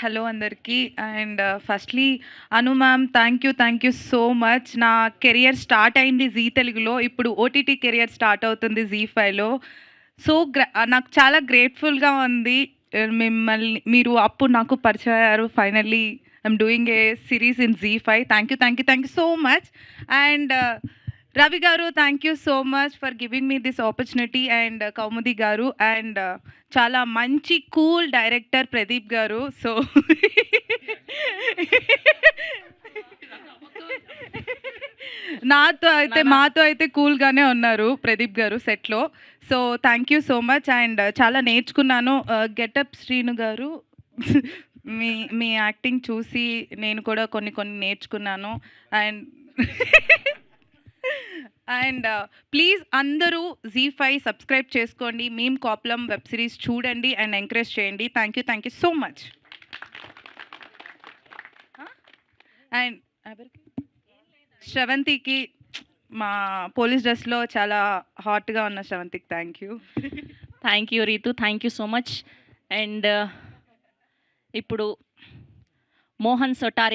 Hello అందరికీ. And firstly Anu ma'am thank you so much. నా career start అయింది G తెలుగులో. ఇప్పుడు ఓటీటీ కెరియర్ స్టార్ట్ అవుతుంది జీ ఫైవ్‌లో. నాకు చాలా గ్రేట్‌ఫుల్‌గా ఉంది. మీరు అప్పుడు నాకు పరిచయం అయ్యారు. Finally I'm doing a series in Zee five. Thank you so much. And Ravi garu thank you so much for giving me this opportunity. And Kaumudi garu and చాలా మంచి కూల్ డైరెక్టర్ ప్రదీప్ గారు. సో మాతో అయితే కూల్గానే ఉన్నారు ప్రదీప్ గారు సెట్లో. So thank you so much. And చాలా నేర్చుకున్నాను. గెటప్ శ్రీను గారు మీ మీ యాక్టింగ్ చూసి నేను కూడా కొన్ని కొన్ని నేర్చుకున్నాను. అండ్ అండ్ ప్లీజ్ అందరూ జీ ఫైవ్ సబ్స్క్రైబ్ చేసుకోండి. మేము కాపులం వెబ్ సిరీస్ చూడండి అండ్ ఎంకరేజ్ చేయండి. Thank you so much. And శ్రవంతికి మా పోలీస్ డ్రెస్లో చాలా హాట్గా ఉన్న శ్రవంతికి thank you Ritu. Thank you so much. And ఇప్పుడు మోహన్ సొటారి